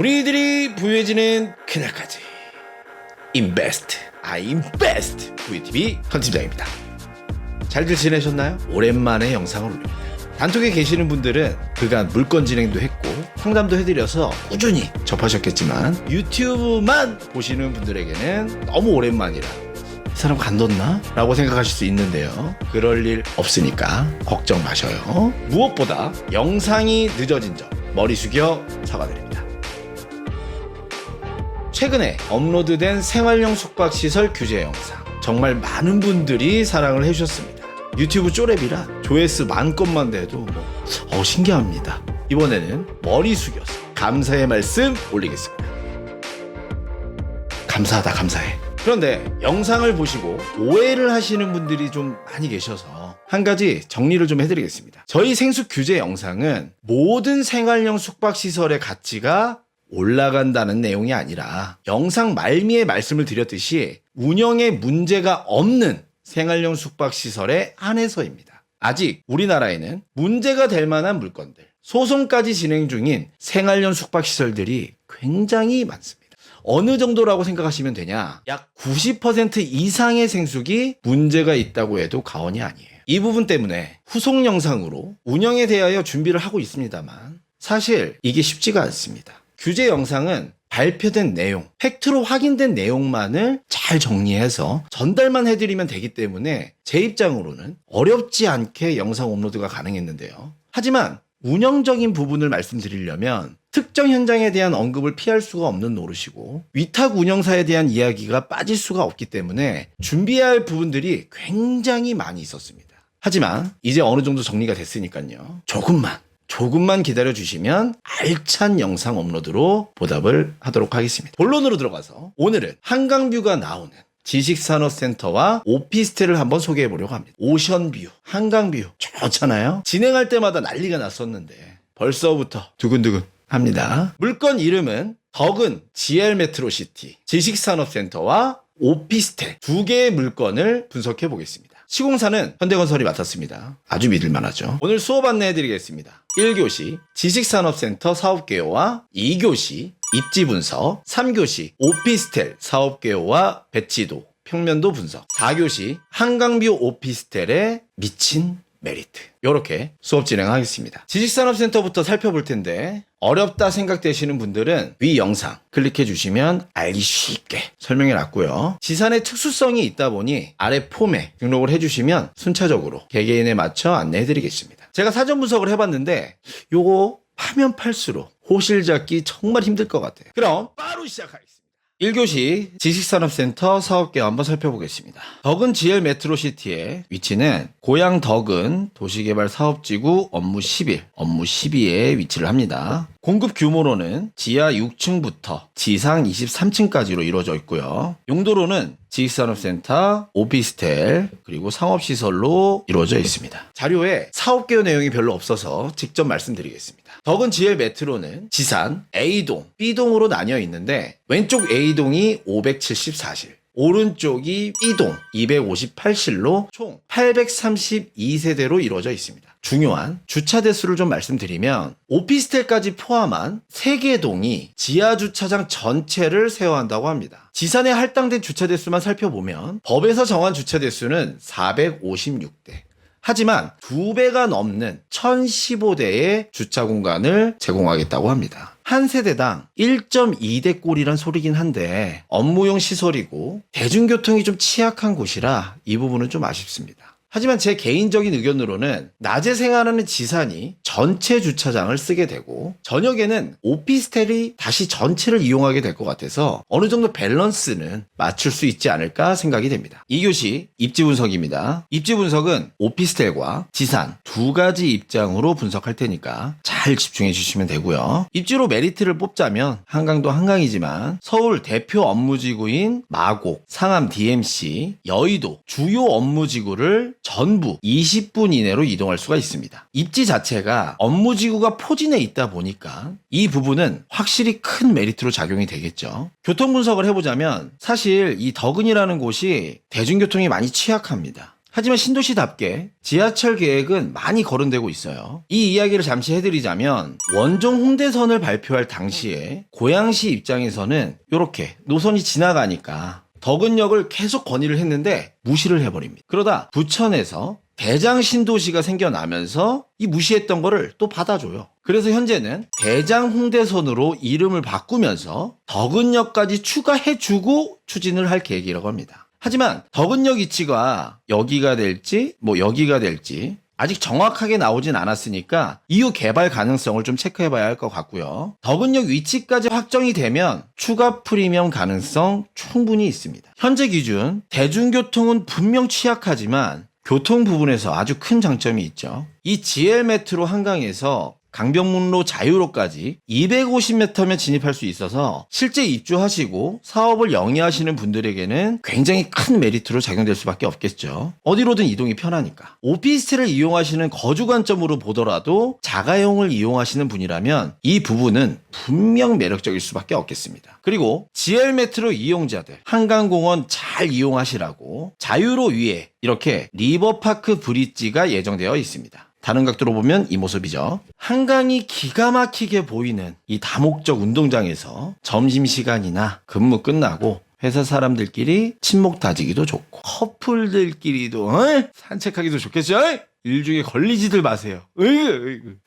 분위기들이 부유해지는 그날까지 인베스트 VTV 헌팀장입니다. 잘들 지내셨나요? 오랜만에 영상을 올립니다. 단톡에 계시는 분들은 그간 물건 진행도 했고 상담도 해드려서 꾸준히 접하셨겠지만 유튜브만 보시는 분들에게는 너무 오랜만이라 이 사람 간뒀나? 라고 생각하실 수 있는데요. 그럴 일 없으니까 걱정 마셔요. 무엇보다 영상이 늦어진 점 머리 숙여 사과드립니다. 최근에 업로드된 생활용 숙박시설 규제 영상 정말 많은 분들이 사랑을 해주셨습니다. 유튜브 쪼렙이라 조회수 만 건만 돼도 신기합니다. 이번에는 머리 숙여서 감사의 말씀 올리겠습니다. 감사하다 감사해. 그런데 영상을 보시고 오해를 하시는 분들이 좀 많이 계셔서 한 가지 정리를 좀 해드리겠습니다. 저희 생숙 규제 영상은 모든 생활용 숙박시설의 가치가 올라간다는 내용이 아니라 영상 말미에 말씀을 드렸듯이 운영에 문제가 없는 생활용 숙박시설에 한해서입니다. 아직 우리나라에는 문제가 될 만한 물건들, 소송까지 진행 중인 생활용 숙박시설들이 굉장히 많습니다. 어느 정도라고 생각하시면 되냐? 약 90% 이상의 생숙이 문제가 있다고 해도 과언이 아니에요. 이 부분 때문에 후속 영상으로 운영에 대하여 준비를 하고 있습니다만 사실 이게 쉽지가 않습니다. 규제 영상은 발표된 내용, 팩트로 확인된 내용만을 잘 정리해서 전달만 해드리면 되기 때문에 제 입장으로는 어렵지 않게 영상 업로드가 가능했는데요. 하지만 운영적인 부분을 말씀드리려면 특정 현장에 대한 언급을 피할 수가 없는 노릇이고 위탁 운영사에 대한 이야기가 빠질 수가 없기 때문에 준비해야 할 부분들이 굉장히 많이 있었습니다. 하지만 이제 어느 정도 정리가 됐으니까요. 조금만 기다려주시면 알찬 영상 업로드로 보답을 하도록 하겠습니다. 본론으로 들어가서 오늘은 한강뷰가 나오는 지식산업센터와 오피스텔을 한번 소개해보려고 합니다. 오션뷰, 한강뷰 좋잖아요. 진행할 때마다 난리가 났었는데 벌써부터 두근두근 합니다. 물건 이름은 덕은 GL 메트로시티, 지식산업센터와 오피스텔 두 개의 물건을 분석해 보겠습니다. 시공사는 현대건설이 맡았습니다. 아주 믿을만하죠. 오늘 수업 안내해드리겠습니다. 1교시 지식산업센터 사업개요와 2교시 입지분석, 3교시 오피스텔 사업개요와 배치도, 평면도 분석, 4교시 한강뷰 오피스텔의 미친 메리트. 이렇게 수업 진행하겠습니다. 지식산업센터부터 살펴볼 텐데 어렵다 생각되시는 분들은 위 영상 클릭해 주시면 알기 쉽게 설명해 놨고요. 지산의 특수성이 있다 보니 아래 폼에 등록을 해주시면 순차적으로 개개인에 맞춰 안내해 드리겠습니다. 제가 사전 분석을 해봤는데 요거 파면 팔수록 호실 잡기 정말 힘들 것 같아요. 그럼 바로 시작하겠습니다. 1교시 지식산업센터 사업계획 한번 살펴보겠습니다. 덕은 GL 메트로시티의 위치는 고양 덕은 도시개발사업지구 업무 11, 업무 12에 위치를 합니다. 공급 규모로는 지하 6층부터 지상 23층까지로 이루어져 있고요. 용도로는 지식산업센터, 오피스텔, 그리고 상업시설로 이루어져 있습니다. 자료에 사업개요 내용이 별로 없어서 직접 말씀드리겠습니다. 덕은 GL 메트로는 지산 A동, B동으로 나뉘어 있는데 왼쪽 A동이 574실, 오른쪽이 B동 258실로 총 832세대로 이루어져 있습니다. 중요한 주차 대수를 좀 말씀드리면 오피스텔까지 포함한 3개 동이 지하 주차장 전체를 세워한다고 합니다. 지산에 할당된 주차 대수만 살펴보면 법에서 정한 주차 대수는 456대. 하지만 2배가 넘는 1015대의 주차 공간을 제공하겠다고 합니다. 한 세대당 1.2대 꼴이란 소리긴 한데 업무용 시설이고 대중교통이 좀 취약한 곳이라 이 부분은 좀 아쉽습니다. 하지만 제 개인적인 의견으로는 낮에 생활하는 지산이 전체 주차장을 쓰게 되고 저녁에는 오피스텔이 다시 전체를 이용하게 될 것 같아서 어느 정도 밸런스는 맞출 수 있지 않을까 생각이 됩니다. 2교시 입지 분석입니다. 입지 분석은 오피스텔과 지산 두 가지 입장으로 분석할 테니까 잘 집중해 주시면 되고요. 입지로 메리트를 뽑자면 한강도 한강이지만 서울 대표 업무지구인 마곡, 상암 DMC, 여의도 주요 업무지구를 전부 20분 이내로 이동할 수가 있습니다. 입지 자체가 업무지구가 포진해 있다 보니까 이 부분은 확실히 큰 메리트로 작용이 되겠죠. 교통 분석을 해보자면 사실 이 덕은이라는 곳이 대중교통이 많이 취약합니다. 하지만 신도시답게 지하철 계획은 많이 거론되고 있어요. 이 이야기를 잠시 해드리자면 원종 홍대선을 발표할 당시에 고양시 입장에서는 이렇게 노선이 지나가니까 덕은역을 계속 건의를 했는데 무시를 해버립니다. 그러다 부천에서 대장 신도시가 생겨나면서 이 무시했던 거를 또 받아줘요. 그래서 현재는 대장 홍대선으로 이름을 바꾸면서 덕은역까지 추가해주고 추진을 할 계획이라고 합니다. 하지만 덕은역 위치가 여기가 될지 여기가 될지 아직 정확하게 나오진 않았으니까 이후 개발 가능성을 좀 체크해봐야 할 것 같고요. 덕은역 위치까지 확정이 되면 추가 프리미엄 가능성 충분히 있습니다. 현재 기준 대중교통은 분명 취약하지만 교통 부분에서 아주 큰 장점이 있죠. 이 GL 메트로 한강에서 강변북로 자유로까지 250m면 진입할 수 있어서 실제 입주하시고 사업을 영위하시는 분들에게는 굉장히 큰 메리트로 작용될 수밖에 없겠죠. 어디로든 이동이 편하니까. 오피스텔을 이용하시는 거주 관점으로 보더라도 자가용을 이용하시는 분이라면 이 부분은 분명 매력적일 수밖에 없겠습니다. 그리고 GL 메트로 이용자들 한강공원 잘 이용하시라고 자유로 위에 이렇게 리버파크 브릿지가 예정되어 있습니다. 다른 각도로 보면 이 모습이죠. 한강이 기가 막히게 보이는 이 다목적 운동장에서 점심시간이나 근무 끝나고 회사 사람들끼리 친목 다지기도 좋고 커플들끼리도 산책하기도 좋겠죠? 일중에 걸리지들 마세요.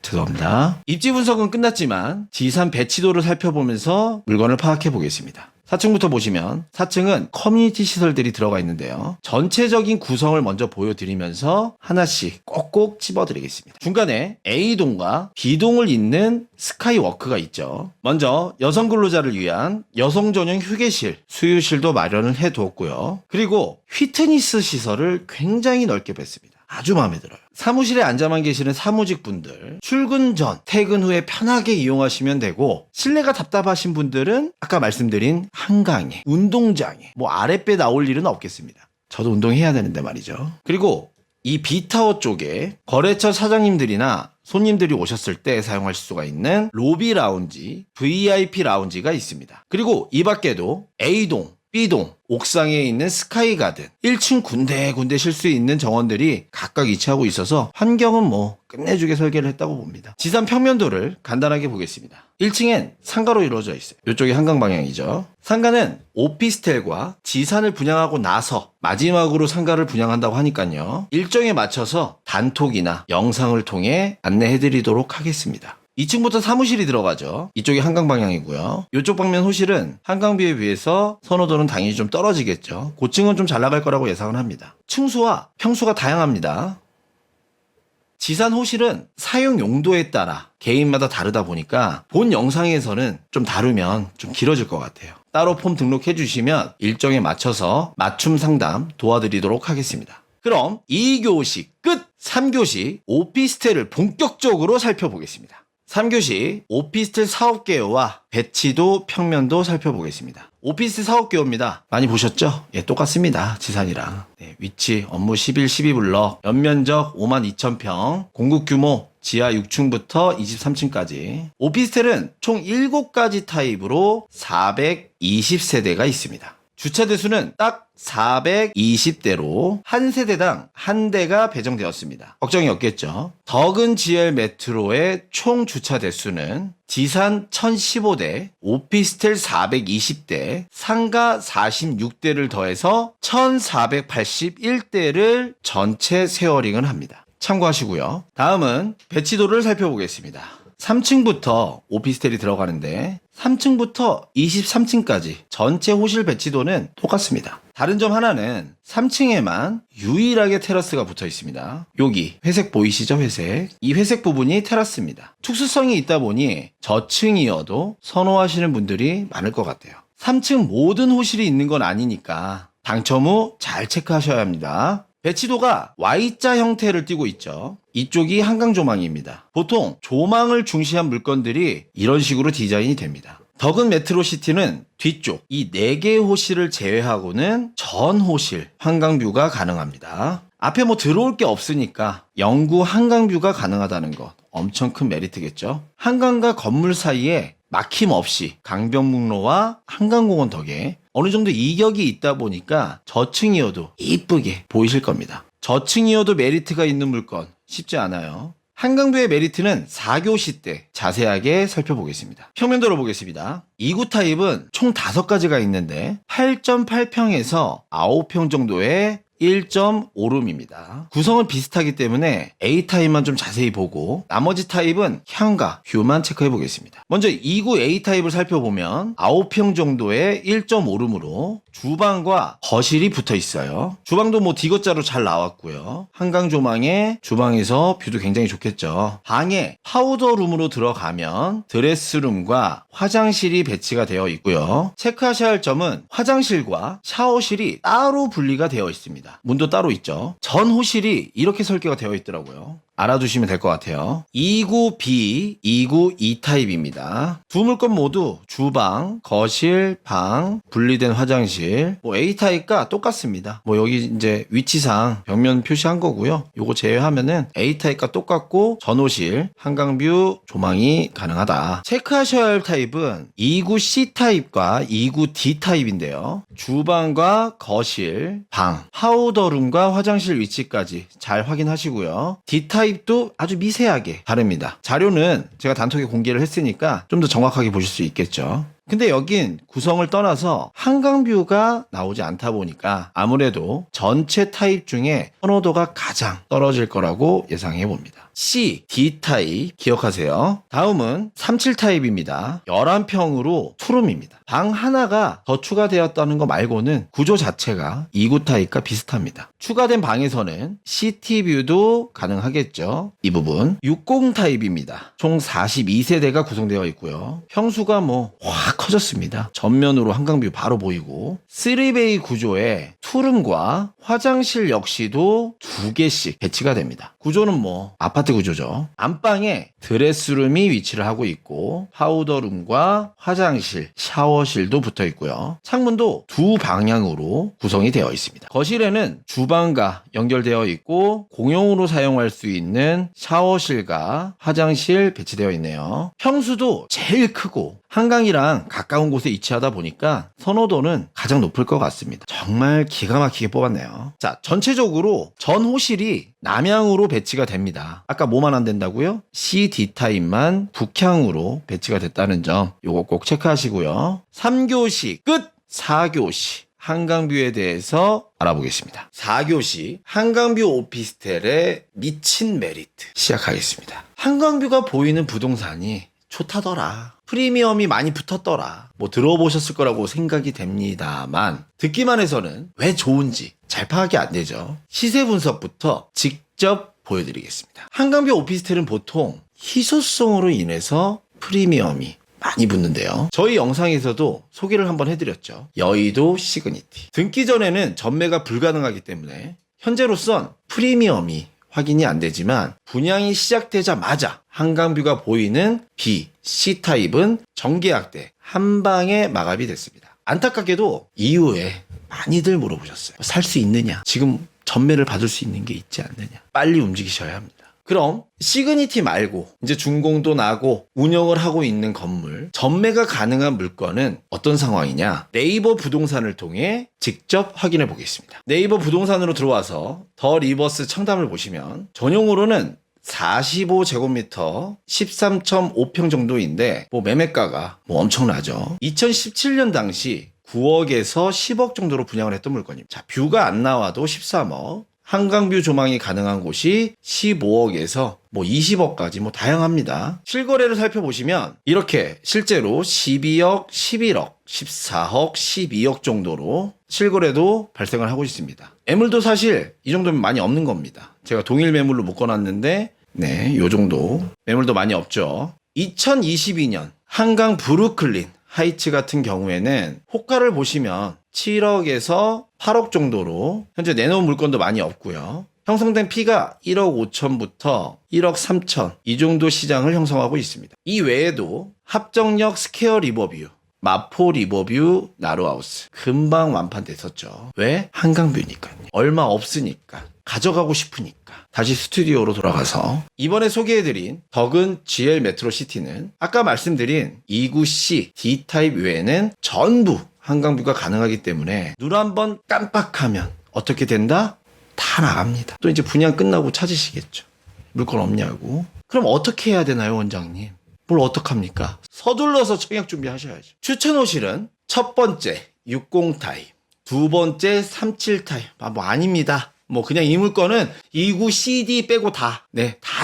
죄송합니다. 입지 분석은 끝났지만 지산 배치도를 살펴보면서 물건을 파악해 보겠습니다. 4층부터 보시면 4층은 커뮤니티 시설들이 들어가 있는데요. 전체적인 구성을 먼저 보여드리면서 하나씩 꼭꼭 찝어드리겠습니다. 중간에 A동과 B동을 잇는 스카이워크가 있죠. 먼저 여성 근로자를 위한 여성 전용 휴게실, 수유실도 마련을 해두었고요. 그리고 휘트니스 시설을 굉장히 넓게 뺐습니다. 아주 마음에 들어요. 사무실에 앉아만 계시는 사무직분들 출근 전, 퇴근 후에 편하게 이용하시면 되고 실내가 답답하신 분들은 아까 말씀드린 한강에, 운동장에 아랫배 나올 일은 없겠습니다. 저도 운동해야 되는데 말이죠. 그리고 이 B타워 쪽에 거래처 사장님들이나 손님들이 오셨을 때 사용하실 수가 있는 로비 라운지, VIP 라운지가 있습니다. 그리고 이 밖에도 A동, B동, 옥상에 있는 스카이가든, 1층 군데군데 쉴 수 있는 정원들이 각각 위치하고 있어서 환경은 끝내주게 설계를 했다고 봅니다. 지산 평면도를 간단하게 보겠습니다. 1층엔 상가로 이루어져 있어요. 이쪽이 한강 방향이죠. 상가는 오피스텔과 지산을 분양하고 나서 마지막으로 상가를 분양한다고 하니까요. 일정에 맞춰서 단톡이나 영상을 통해 안내해드리도록 하겠습니다. 2층부터 사무실이 들어가죠. 이쪽이 한강 방향이고요. 이쪽 방면 호실은 한강뷰에 비해서 선호도는 당연히 좀 떨어지겠죠. 고층은 좀 잘 나갈 거라고 예상을 합니다. 층수와 평수가 다양합니다. 지산 호실은 사용 용도에 따라 개인마다 다르다 보니까 본 영상에서는 좀 다르면 좀 길어질 것 같아요. 따로 폼 등록해 주시면 일정에 맞춰서 맞춤 상담 도와드리도록 하겠습니다. 그럼 2교시 끝! 3교시 오피스텔을 본격적으로 살펴보겠습니다. 3교시 오피스텔 사업 개요와 배치도 평면도 살펴보겠습니다. 오피스텔 사업 개요입니다. 많이 보셨죠? 예, 똑같습니다. 지산이랑. 네, 위치, 업무 11, 12블럭, 연면적 52,000평, 공급 규모 지하 6층부터 23층까지. 오피스텔은 총 7가지 타입으로 420세대가 있습니다. 주차 대수는 딱 420대로 한 세대당 한 대가 배정되었습니다. 걱정이 없겠죠. 덕은 GL 메트로의 총 주차 대수는 지산 1015대, 오피스텔 420대, 상가 46대를 더해서 1481대를 전체 세어링을 합니다. 참고하시고요. 다음은 배치도를 살펴보겠습니다. 3층부터 오피스텔이 들어가는데 3층부터 23층까지 전체 호실 배치도는 똑같습니다. 다른 점 하나는 3층에만 유일하게 테라스가 붙어 있습니다. 여기 회색 보이시죠? 회색. 이 회색 부분이 테라스입니다. 특수성이 있다 보니 저층이어도 선호하시는 분들이 많을 것 같아요. 3층 모든 호실이 있는 건 아니니까 당첨 후 잘 체크하셔야 합니다. 배치도가 Y자 형태를 띠고 있죠. 이쪽이 한강 조망입니다. 보통 조망을 중시한 물건들이 이런 식으로 디자인이 됩니다. 덕은 메트로시티는 뒤쪽 이 4개의 호실을 제외하고는 전 호실 한강뷰가 가능합니다. 앞에 들어올 게 없으니까 영구 한강뷰가 가능하다는 것 엄청 큰 메리트겠죠. 한강과 건물 사이에 막힘없이 강변북로와 한강공원 덕에 어느 정도 이격이 있다 보니까 저층이어도 이쁘게 보이실 겁니다. 저층이어도 메리트가 있는 물건 쉽지 않아요. 한강뷰의 메리트는 4교시 때 자세하게 살펴보겠습니다. 평면도로 보겠습니다. 2구 타입은 총 5가지가 있는데 8.8평에서 9평 정도의 1.5룸입니다. 구성은 비슷하기 때문에 A타입만 좀 자세히 보고 나머지 타입은 향과 뷰만 체크해 보겠습니다. 먼저 2구 A타입을 살펴보면 9평 정도의 1.5룸으로 주방과 거실이 붙어 있어요. 주방도 뭐 D거자로 잘 나왔고요. 한강 조망에 주방에서 뷰도 굉장히 좋겠죠. 방에 파우더룸으로 들어가면 드레스룸과 화장실이 배치가 되어 있고요. 체크하셔야 할 점은 화장실과 샤워실이 따로 분리가 되어 있습니다. 문도 따로 있죠. 전 호실이 이렇게 설계가 되어 있더라고요. 알아두시면 될 것 같아요. 2구 B, 2구 E 타입입니다. 두 물건 모두 주방, 거실, 방, 분리된 화장실, 뭐 A 타입과 똑같습니다. 뭐 여기 이제 위치상 벽면 표시한 거고요. 요거 제외하면은 A 타입과 똑같고 전호실, 한강뷰 조망이 가능하다. 체크하셔야 할 타입은 2구 C 타입과 2구 D 타입인데요. 주방과 거실, 방, 파우더룸과 화장실 위치까지 잘 확인하시고요. D 타입도 아주 미세하게 다릅니다. 자료는 제가 단톡에 공개를 했으니까 좀 더 정확하게 보실 수 있겠죠. 근데 여긴 구성을 떠나서 한강뷰가 나오지 않다 보니까 아무래도 전체 타입 중에 선호도가 가장 떨어질 거라고 예상해 봅니다. C, D 타입 기억하세요. 다음은 37 타입입니다. 11평으로 투룸입니다. 방 하나가 더 추가되었다는 거 말고는 구조 자체가 2구 타입과 비슷합니다. 추가된 방에서는 시티뷰도 가능하겠죠. 이 부분 60 타입입니다. 총 42세대가 구성되어 있고요. 평수가 확 커졌습니다. 전면으로 한강뷰 바로 보이고 3베이 구조의 투룸과 화장실 역시도 2개씩 배치가 됩니다. 구조는 아파트 구조죠. 안방에 드레스룸이 위치를 하고 있고 파우더룸과 화장실, 샤워실도 붙어 있고요. 창문도 두 방향으로 구성이 되어 있습니다. 거실에는 주방과 연결되어 있고 공용으로 사용할 수 있는 샤워실과 화장실 배치되어 있네요. 평수도 제일 크고 한강이랑 가까운 곳에 위치하다 보니까 선호도는 가장 높을 것 같습니다. 정말 기가 막히게 뽑았네요. 자, 전체적으로 전 호실이 남향으로 배치가 됩니다. 아까 뭐만 안 된다고요? CD 타입만 북향으로 배치가 됐다는 점 요거 꼭 체크하시고요. 3교시 끝 4교시 한강뷰에 대해서 알아보겠습니다. 4교시 한강뷰 오피스텔의 미친 메리트 시작하겠습니다. 한강뷰가 보이는 부동산이 좋다더라. 프리미엄이 많이 붙었더라. 들어보셨을 거라고 생각이 됩니다만 듣기만 해서는 왜 좋은지 잘 파악이 안 되죠. 시세 분석부터 직접 보여드리겠습니다. 한강뷰 오피스텔은 보통 희소성으로 인해서 프리미엄이 많이 붙는데요. 저희 영상에서도 소개를 한번 해드렸죠. 여의도 시그니티. 등기 전에는 전매가 불가능하기 때문에 현재로선 프리미엄이 확인이 안 되지만 분양이 시작되자마자 한강뷰가 보이는 B, C 타입은 정계약 때 한 방에 마감이 됐습니다. 안타깝게도 이후에 많이들 물어보셨어요. 살 수 있느냐? 지금 전매를 받을 수 있는 게 있지 않느냐? 빨리 움직이셔야 합니다. 그럼 시그니티 말고 이제 준공도 나고 운영을 하고 있는 건물 전매가 가능한 물건은 어떤 상황이냐? 네이버 부동산을 통해 직접 확인해 보겠습니다. 네이버 부동산으로 들어와서 더 리버스 청담을 보시면 전용으로는 45제곱미터 13.5평 정도인데 매매가가 엄청나죠. 2017년 당시 9억에서 10억 정도로 분양을 했던 물건입니다. 자, 뷰가 안 나와도 13억, 한강뷰 조망이 가능한 곳이 15억에서 20억까지 다양합니다. 실거래를 살펴보시면 이렇게 실제로 12억, 11억, 14억, 12억 정도로 실거래도 발생을 하고 있습니다. 매물도 사실 이 정도면 많이 없는 겁니다. 제가 동일 매물로 묶어놨는데 요 정도 매물도 많이 없죠. 2022년 한강 브루클린 하이츠 같은 경우에는 호가를 보시면 7억에서 8억 정도로 현재 내놓은 물건도 많이 없고요. 형성된 피가 1억 5천부터 1억 3천 이 정도 시장을 형성하고 있습니다. 이 외에도 합정역 스퀘어 리버뷰, 마포 리버뷰 나루하우스 금방 완판됐었죠. 왜? 한강뷰니까요. 얼마 없으니까 가져가고 싶으니까 다시 스튜디오로 돌아가서 이번에 소개해드린 덕은 GL 메트로시티는 아까 말씀드린 2구 C, D 타입 외에는 전부 한강뷰가 가능하기 때문에 눈 한번 깜빡하면 어떻게 된다? 다 나갑니다. 또 이제 분양 끝나고 찾으시겠죠. 물건 없냐고. 그럼 어떻게 해야 되나요, 원장님? 뭘 어떡합니까? 서둘러서 청약 준비하셔야죠. 추천 호실은 첫 번째 60 타입, 두 번째 37 타입. 뭐 아닙니다. 뭐 그냥 이 물건은 29 CD 빼고 다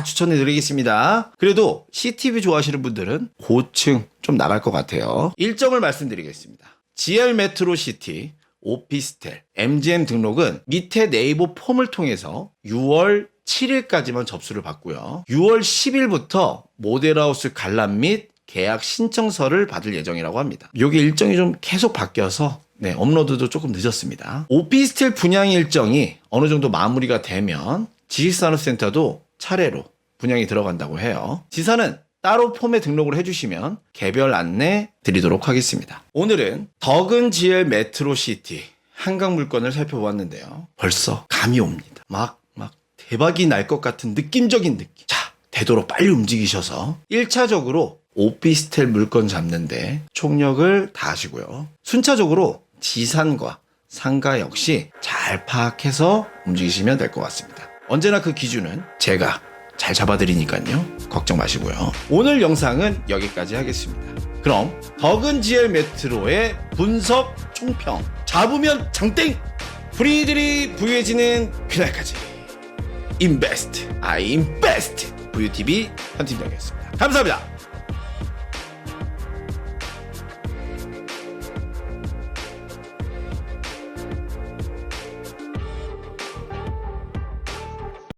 추천해 드리겠습니다. 그래도 CTV 좋아하시는 분들은 고층 좀 나갈 것 같아요. 일정을 말씀드리겠습니다. GR 메트로시티, 오피스텔, MGM 등록은 밑에 네이버 폼을 통해서 6월 7일까지만 접수를 받고요. 6월 10일부터 모델하우스 관람 및 계약 신청서를 받을 예정이라고 합니다. 여기 일정이 좀 계속 바뀌어서 업로드도 조금 늦었습니다. 오피스텔 분양 일정이 어느 정도 마무리가 되면 지식산업센터도 차례로 분양이 들어간다고 해요. 지사는 따로 폼에 등록을 해주시면 개별 안내 드리도록 하겠습니다. 오늘은 덕은 GL 메트로시티 한강 물건을 살펴보았는데요. 벌써 감이 옵니다. 막 대박이 날 것 같은 느낌적인 느낌. 자, 되도록 빨리 움직이셔서 1차적으로 오피스텔 물건 잡는데 총력을 다하시고요. 순차적으로 지산과 상가 역시 잘 파악해서 움직이시면 될 것 같습니다. 언제나 그 기준은 제가 잘 잡아드리니까요. 걱정 마시고요. 오늘 영상은 여기까지 하겠습니다. 그럼 덕은 GL 메트로의 분석 총평, 잡으면 장땡, 프리들이 부유해지는 그날까지 인베스트, I 인베스트 VUTV 현 팀장이었습니다. 감사합니다.